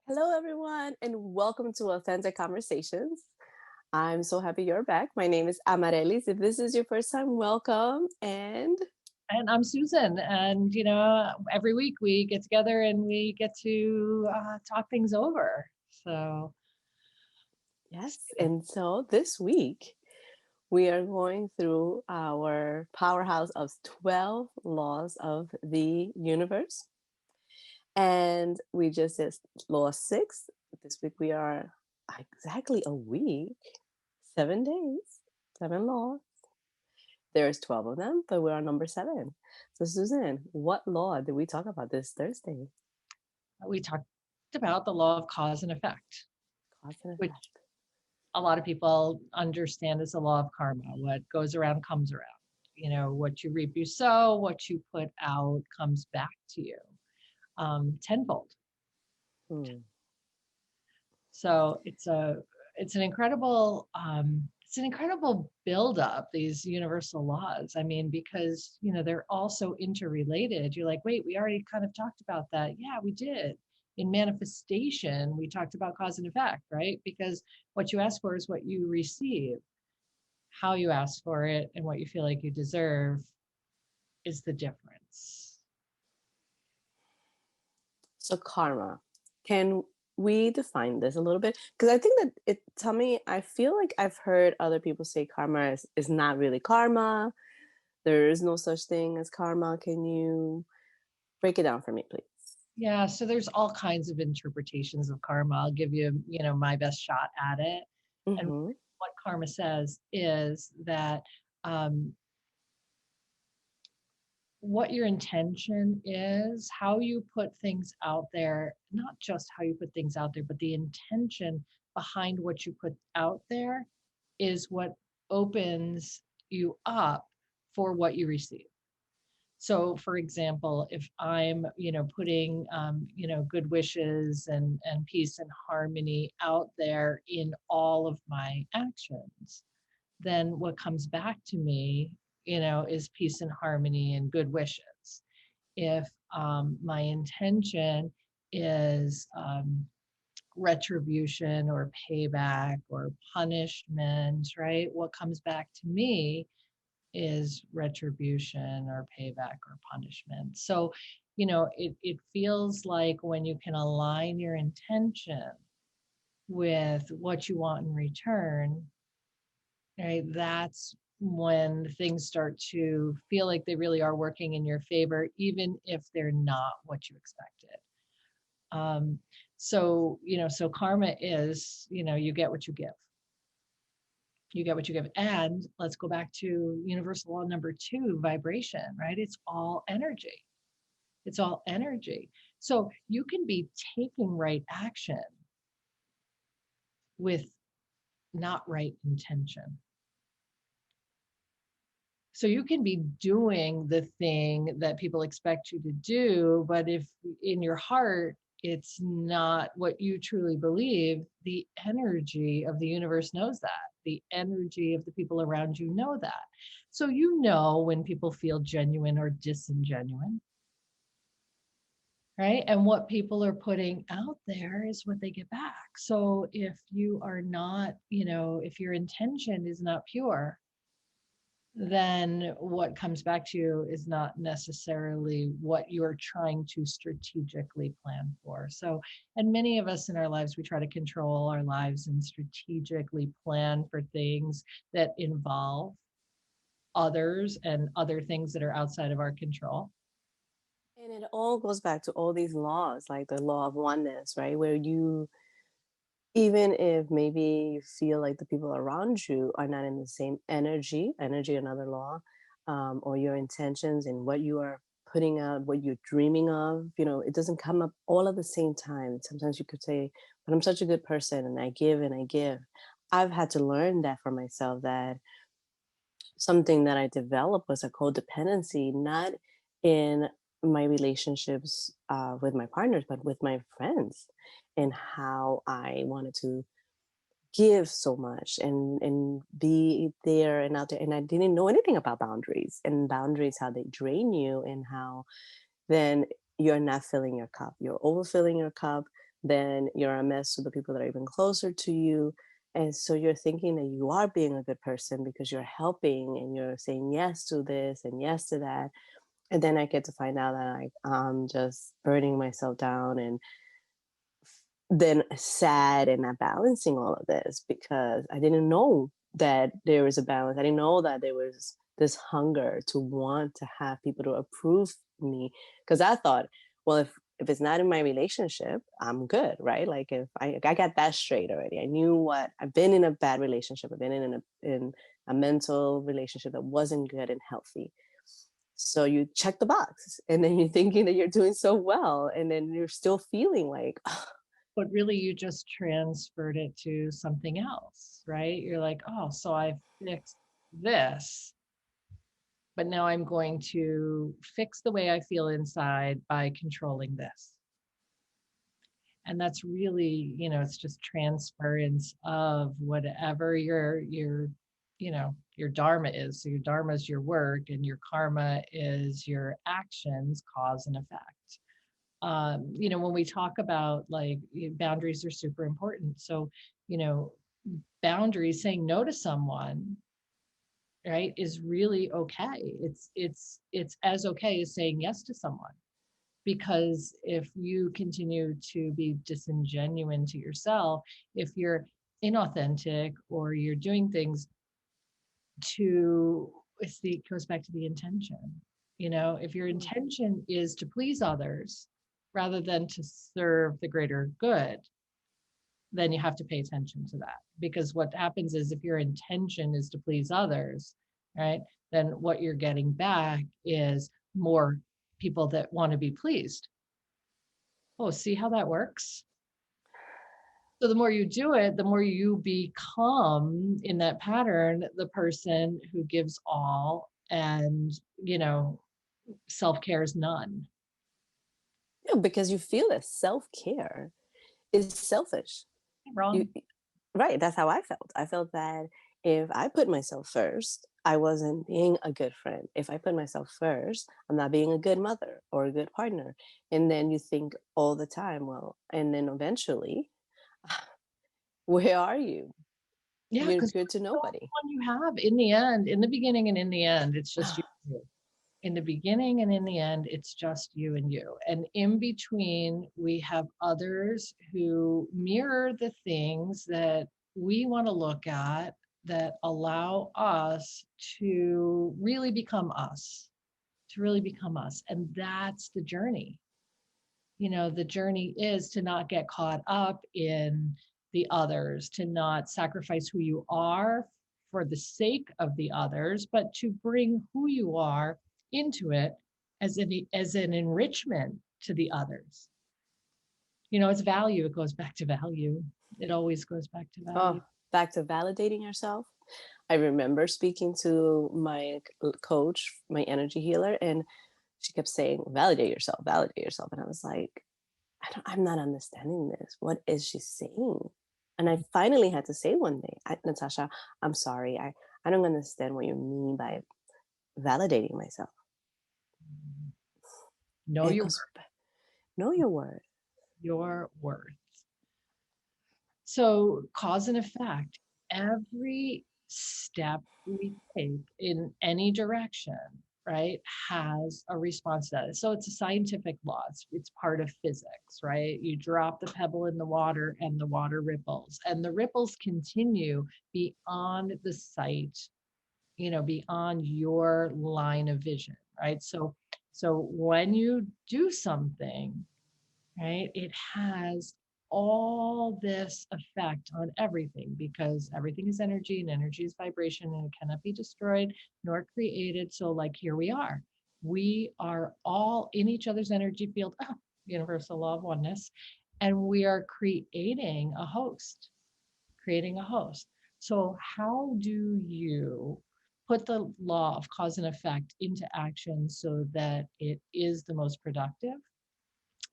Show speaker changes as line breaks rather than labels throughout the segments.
Hello, everyone, and welcome to Authentic Conversations. I'm so happy you're back. My name is Amarelis. If this is your first time, welcome. And
And I'm Susan. And, every week we get together and we get to talk things over. So,
yes, and so this week we are going through our powerhouse of 12 laws of the universe. And we just did law six. This week we are exactly a week, 7 days, seven laws. There's 12 of them, but we're on number seven. So, Susan, what law did we talk about this Thursday?
we talked about the law of cause and effect,
Cause and
which
effect.
a lot of people understand as the law of karma. What goes around comes around. What you reap, you sow, what you put out comes back to you tenfold.
Hmm.
So it's an incredible buildup, these universal laws. I mean, because they're all so interrelated. You're like, wait, we already kind of talked about that. Yeah, we did. In manifestation, we talked about cause and effect, right? Because what you ask for is what you receive. How you ask for it and what you feel like you deserve is the difference.
So, karma. Can we define this a little bit? Because I think that tell me, I feel like I've heard other people say karma is not really karma. There is no such thing as karma. Can you break it down for me, please?
Yeah, so there's all kinds of interpretations of karma. I'll give you, my best shot at it. And
Mm-hmm.
what karma says is that um, what your intention is, how you put things out there, not just how you put things out there, but the intention behind what you put out there is what opens you up for what you receive. So, for example, if I'm, putting, good wishes and peace and harmony out there in all of my actions, then what comes back to me, is peace and harmony and good wishes. If my intention is retribution or payback or punishment, right? What comes back to me is retribution or payback or punishment. So, it feels like when you can align your intention with what you want in return, right? That's when things start to feel like they really are working in your favor, even if they're not what you expected. Um, so karma is, you get what you give. You get what you give. And let's go back to universal law number two, vibration, right? It's all energy. It's all energy. So you can be taking right action with not right intention. So you can be doing the thing that people expect you to do, but if in your heart it's not what you truly believe, the energy of the universe knows that. The energy of the people around you know that. So you know when people feel genuine or disingenuine, right? And what people are putting out there is what they get back. So if you are not, if your intention is not pure, then what comes back to you is not necessarily what you're trying to strategically plan for. So, and many of us in our lives, we try to control our lives and strategically plan for things that involve others and other things that are outside of our control.
And it all goes back to all these laws, like the law of oneness, right? Where you, even if maybe you feel like the people around you are not in the same energy, another law, or your intentions and what you are putting out, what you're dreaming of, it doesn't come up all at the same time. Sometimes you could say, but I'm such a good person and I give and I give. I've had to learn that for myself, that something that I developed was a codependency, not in my relationships with my partners, but with my friends, and how I wanted to give so much and be there and out there. And I didn't know anything about boundaries, and boundaries, how they drain you, and how then you're not filling your cup. You're overfilling your cup. then you're a mess to the people that are even closer to you. And so you're thinking that you are being a good person because you're helping and you're saying yes to this and yes to that. And then I get to find out that I'm just burning myself down and then sad and not balancing all of this because I didn't know that there was a balance. I didn't know that there was this hunger to want to have people to approve me because I thought, well, if it's not in my relationship, I'm good, right? Like if I got that straight already. I knew what I've been in a bad relationship. I've been in a mental relationship that wasn't good and healthy. So you check the box and then you're thinking that you're doing so well and then you're still feeling like
But really, you just transferred it to something else, right? You're like, oh, so I fixed this, but now I'm going to fix the way I feel inside by controlling this. And that's really, it's just transference of whatever your dharma is. So your dharma is your work and your karma is your actions, cause and effect. When we talk about like boundaries are super important. So, you know, boundaries, saying no to someone, right, is really okay. It's as okay as saying yes to someone. Because if you continue to be disingenuine to yourself, if you're inauthentic or you're doing things to, it goes back to the intention. If your intention is to please others rather than to serve the greater good, then you have to pay attention to that. Because what happens is if your intention is to please others, right, then what you're getting back is more people that want to be pleased. Oh, see how that works? So the more you do it, the more you become in that pattern, the person who gives all and, self-care is none.
yeah, because you feel that self-care is selfish. You
Wrong.
right, that's how I felt. I felt that if I put myself first, I wasn't being a good friend. If I put myself first, I'm not being a good mother or a good partner. And then you think all the time, well, and then eventually, where are you?
Yeah,
You're
because
good to
you're the only
nobody.
one you have in the end, in the beginning and in the end, it's just you. In the beginning and in the end, it's just you and you. And in between, we have others who mirror the things that we want to look at that allow us to really become us, to really become us. And that's the journey. The journey is to not get caught up in the others, to not sacrifice who you are for the sake of the others, but to bring who you are into it as an enrichment to the others. It's value. It goes back to value. It always goes back to value.
Oh, back to validating yourself. I remember speaking to my coach, my energy healer, and she kept saying, validate yourself, validate yourself. And I was like, I'm not understanding this. What is she saying? And I finally had to say one day, Natasha, I'm sorry. I don't understand what you mean by validating myself.
Know
And it
your
goes, know your word.
your worth. So, cause and effect, every step we take in any direction, right, has a response to that. So, it's a scientific law, it's part of physics, right? You drop the pebble in the water and the water ripples, and the ripples continue beyond the sight, beyond your line of vision, right? So, when you do something, right, it has all this effect on everything because everything is energy and energy is vibration and it cannot be destroyed nor created. So, like, here we are all in each other's energy field, universal law of oneness, and we are creating a host. So, how do you put the law of cause and effect into action so that it is the most productive?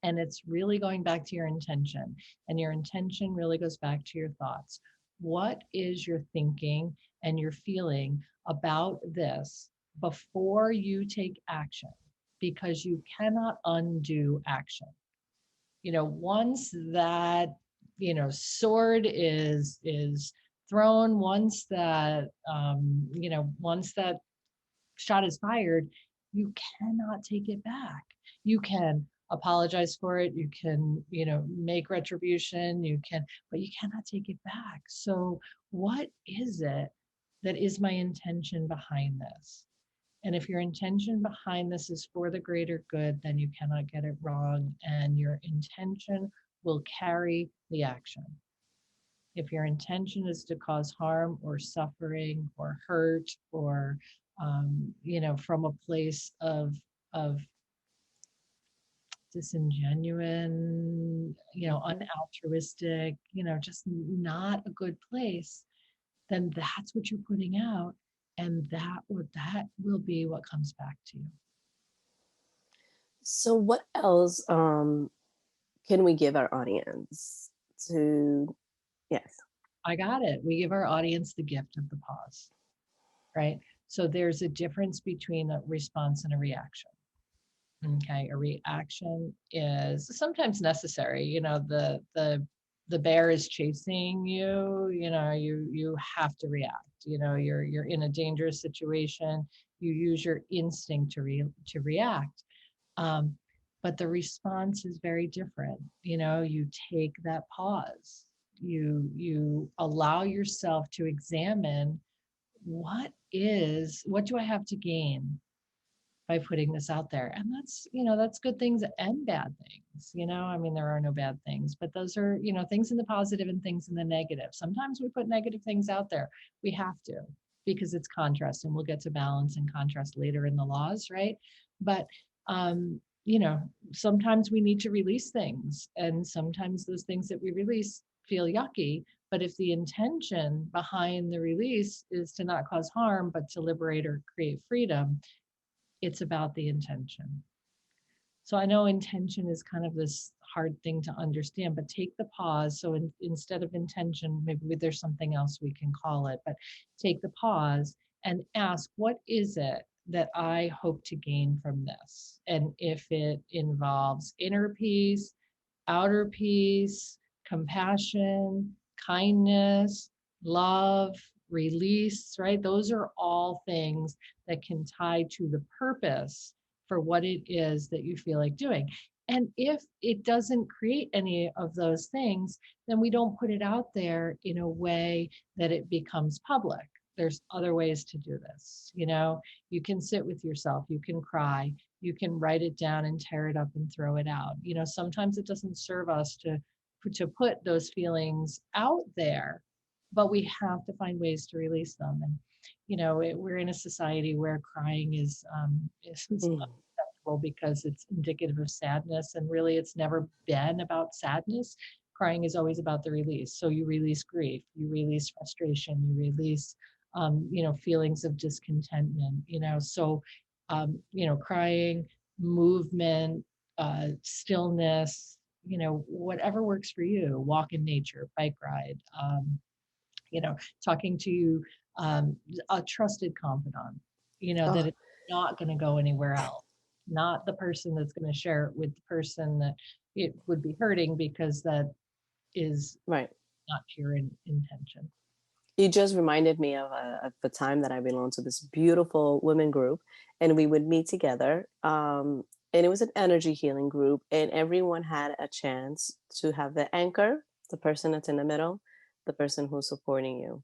And it's really going back to your intention. And your intention really goes back to your thoughts. What is your thinking and your feeling about this before you take action? Because you cannot undo action. Once that, sword is thrown, once that shot is fired, you cannot take it back. You can apologize for it, you can, make retribution, but you cannot take it back. So what is it that is my intention behind this? And if your intention behind this is for the greater good, then you cannot get it wrong, and your intention will carry the action. If your intention is to cause harm or suffering or hurt, or from a place of disingenuine, unaltruistic, just not a good place, then that's what you're putting out, and that will be what comes back to you.
So what else can we give our audience to, yes.
I got it. We give our audience the gift of the pause, right? So there's a difference between a response and a reaction. Okay, a reaction is sometimes necessary. The bear is chasing you. You have to react. You're in a dangerous situation. You use your instinct to react. Um, but the response is very different. You take that pause. You allow yourself to examine what do I have to gain by putting this out there. And that's good things and bad things. I mean, there are no bad things, but those are, things in the positive and things in the negative. Sometimes we put negative things out there. We have to, because it's contrast, and we'll get to balance and contrast later in the laws, right? But sometimes we need to release things, and sometimes those things that we release feel yucky. But if the intention behind the release is to not cause harm, but to liberate or create freedom, it's about the intention. So I know intention is kind of this hard thing to understand, but take the pause. So instead of intention, maybe there's something else we can call it, but take the pause and ask, what is it that I hope to gain from this? And if it involves inner peace, outer peace, compassion, kindness, love, release, right? Those are all things that can tie to the purpose for what it is that you feel like doing. And if it doesn't create any of those things, then we don't put it out there in a way that it becomes public. There's other ways to do this. You can sit with yourself, you can cry, you can write it down and tear it up and throw it out. Sometimes it doesn't serve us to put those feelings out there, but we have to find ways to release them. And we're in a society where crying is
Mm.
unacceptable because it's indicative of sadness, and really it's never been about sadness. Crying is always about the release. So you release grief, you release frustration, you release feelings of discontentment. Crying, movement, stillness, whatever works for you. Walk in nature, bike ride, talking to a trusted confidant, that
Oh,
it's not going to go anywhere else, not the person that's going to share it with the person that it would be hurting, because that is
right.
not your intention.
You just reminded me of the time that I belonged to this beautiful women group, and we would meet together. And it was an energy healing group, and everyone had a chance to have the anchor, the person that's in the middle, the person who's supporting you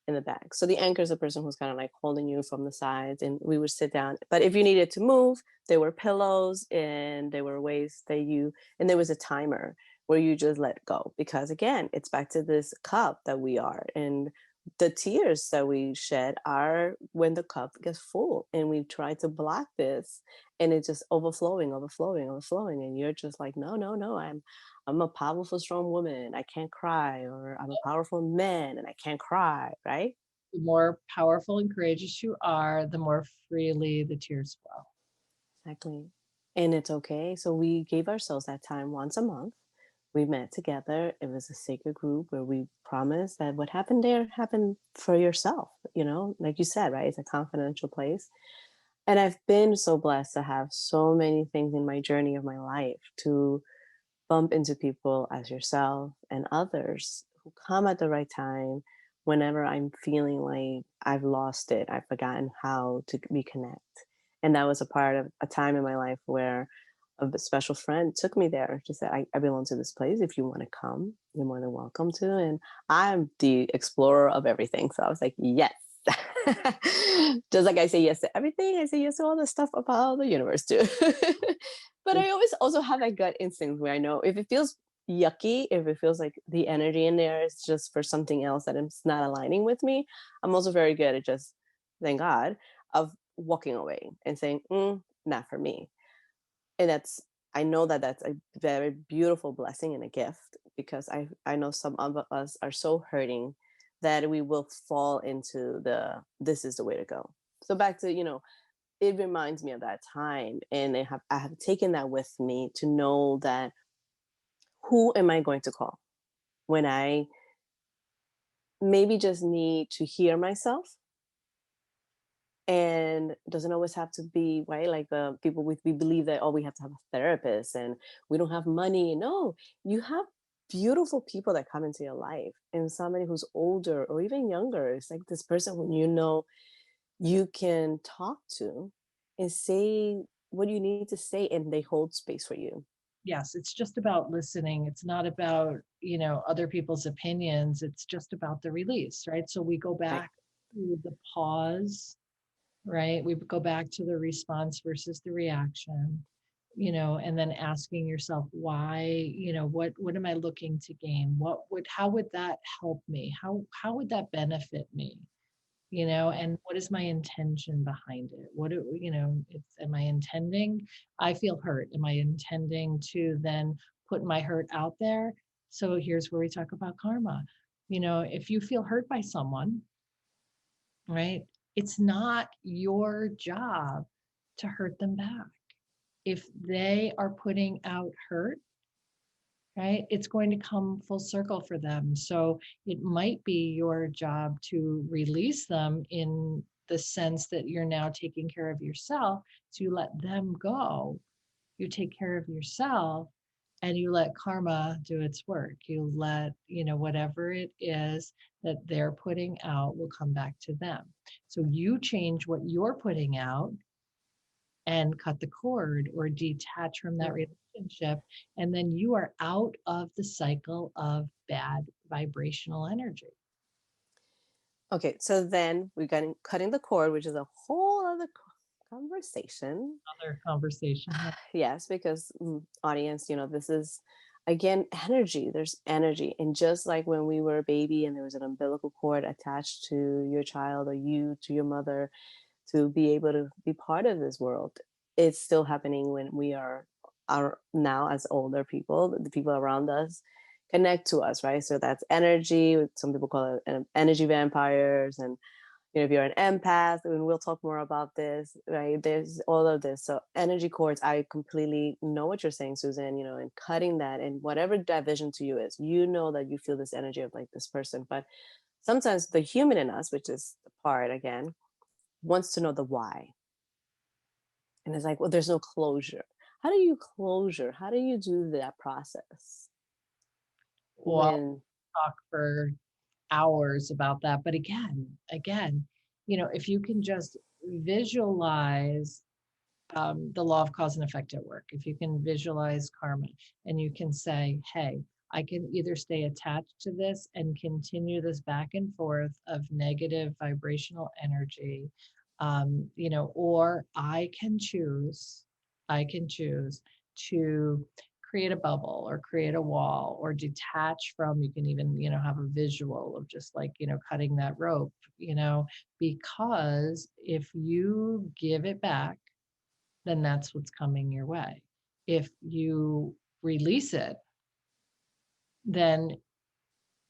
in the back. So the anchor is the person who's kind of like holding you from the sides, and we would sit down. But if you needed to move, there were pillows, and there were ways that and there was a timer where you just let go. Because again, it's back to this cup that we are. And the tears that we shed are when the cup gets full, and we try to block this, and it's just overflowing, overflowing, overflowing. And you're just like, no, no, no, I'm a powerful, strong woman. I can't cry. Or I'm a powerful man and I can't cry, right?
The more powerful and courageous you are, the more freely the tears flow.
Exactly. And it's okay. So we gave ourselves that time once a month. We met together. It was a sacred group where we promised that what happened there happened for yourself, like you said, right? It's a confidential place. And I've been so blessed to have so many things in my journey of my life to bump into people as yourself and others who come at the right time whenever I'm feeling like I've lost it, I've forgotten how to reconnect. And that was a part of a time in my life where a special friend took me there. She said, I belong to this place. If you want to come, you're more than welcome to. And I'm the explorer of everything. So I was like, yes. Just like I say yes to everything, I say yes to all the stuff about the universe too. But I always also have that gut instinct where I know if it feels yucky, if it feels like the energy in there is just for something else that is not aligning with me, I'm also very good at just, thank God, of walking away and saying, not for me. And that's, I know that that's a very beautiful blessing and a gift, because I know some of us are so hurting that we will fall into the this is the way to go. So back to, it reminds me of that time, and I have taken that with me to know that who am I going to call when I maybe just need to hear myself. And it doesn't always have to be right, like the people we believe that, oh, we have to have a therapist and we don't have money. No, you have beautiful people that come into your life, and somebody who's older or even younger. It's like this person who you can talk to and say what you need to say, and they hold space for you.
Yes, it's just about listening. It's not about, other people's opinions. It's just about the release, right? So we go
Right.
back to the pause, right? We go back to the response versus the reaction, and then asking yourself why, what am I looking to gain? How would that help me? How would that benefit me? And what is my intention behind it? Am I intending? I feel hurt. Am I intending to then put my hurt out there? So here's where we talk about karma. If you feel hurt by someone, right, it's not your job to hurt them back. If they are putting out hurt, right, it's going to come full circle for them. So it might be your job to release them in the sense that you're now taking care of yourself. So you let them go, you take care of yourself, and you let karma do its work. You let, whatever it is that they're putting out will come back to them. So you change what you're putting out and cut the cord or detach from that
Mm.
relationship. And then you are out of the cycle of bad vibrational energy.
Okay, so then we got cutting the cord, which is a whole other conversation.
Another conversation. Yeah.
Yes, because audience, this is again energy. There's energy. And just like when we were a baby and there was an umbilical cord attached to your child or you to your mother to be able to be part of this world, it's still happening when we are now as older people, the people around us connect to us, right? So that's energy. Some people call it energy vampires, and if you're an empath, and we'll talk more about this, right? There's all of this. So energy cords, I completely know what you're saying, Susan, and cutting that, and whatever that vision to you is, that you feel this energy of like this person. But sometimes the human in us, which is the part again, wants to know the why. And it's like, well, there's no closure. How do you closure? How do you do that process
Well,
when
I'll talk for hours about that. But again, if you can just visualize the law of cause and effect at work. If you can visualize karma and you can say, hey, I can either stay attached to this and continue this back and forth of negative vibrational energy, or I can choose to create a bubble or create a wall or detach from, you can even, have a visual of just like, cutting that rope, because if you give it back, then that's what's coming your way. If you release it, then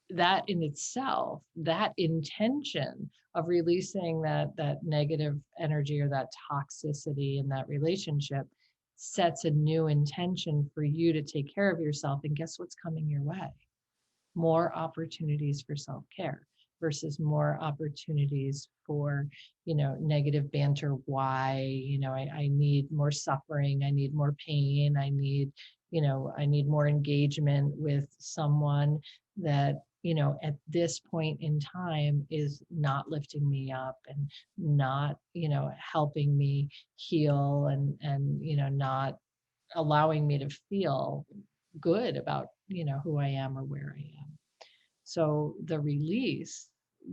that in itself, that intention of releasing that negative energy or that toxicity in that relationship sets a new intention for you to take care of yourself. And guess what's coming your way? More opportunities for self-care versus more opportunities for, negative banter. Why, I need more suffering, I need more pain, I need, I need more engagement with someone that, at this point in time is not lifting me up and not, helping me heal and, not allowing me to feel good about, who I am or where I am. So the release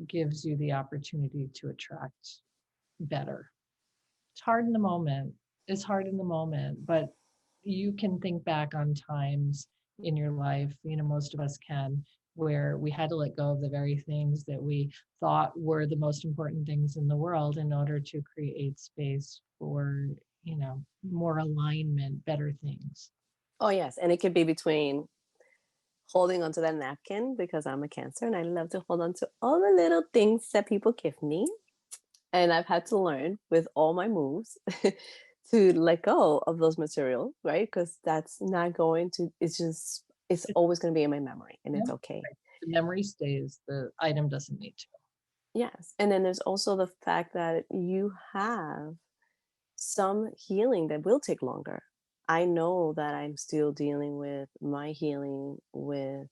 gives you the opportunity to attract better. It's hard in the moment. It's hard in the moment, but you can think back on times in your life, most of us can, where we had to let go of the very things that we thought were the most important things in the world in order to create space for, more alignment, better things.
Oh, yes. And it could be between holding onto that napkin because I'm a Cancer and I love to hold on to all the little things that people give me. And I've had to learn with all my moves to let go of those materials, right? Because that's not going to, it's
It's
always going to be in my memory and it's
memory,
okay.
right? The memory stays, the item doesn't need to.
Yes. And then there's also the fact that you have some healing that will take longer. I know that I'm still dealing with my healing with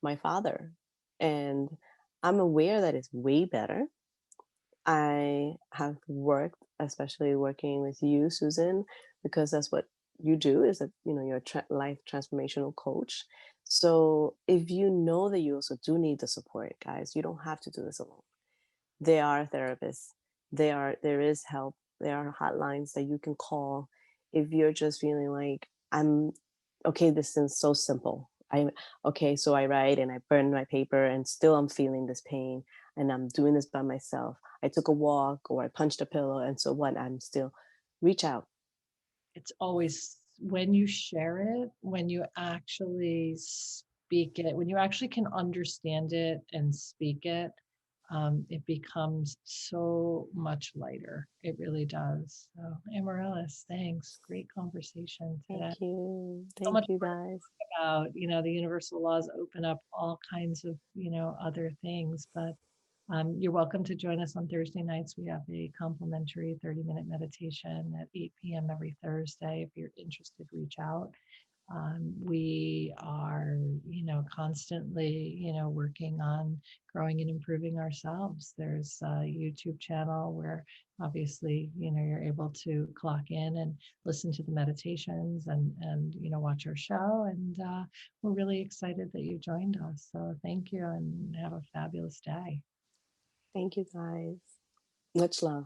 my father. And I'm aware that it's way better. I have worked, especially working with you, Susan, because that's what you do is that, you're a life transformational coach. So if you know that you also do need the support, guys, you don't have to do this alone. There are therapists. There is help. There are hotlines that you can call if you're just feeling like I'm okay, this is so simple. I'm okay, so I write and I burn my paper and still I'm feeling this pain and I'm doing this by myself. I took a walk or I punched a pillow and so what? I'm still reach out.
It's always when you share it, when you actually speak it, when you actually can understand it and speak it, it becomes so much lighter. It really does. So, Amaryllis, thanks. Great conversation today.
Thank you.
So much
Thank you
more to
guys.
talk about. The universal laws open up all kinds of, other things, but you're welcome to join us on Thursday nights. We have a complimentary 30-minute meditation at 8 p.m. every Thursday. If you're interested, reach out. We are, constantly, working on growing and improving ourselves. There's a YouTube channel where obviously, you're able to clock in and listen to the meditations and watch our show. And we're really excited that you joined us. So thank you and have a fabulous day.
Thank you guys. Much love.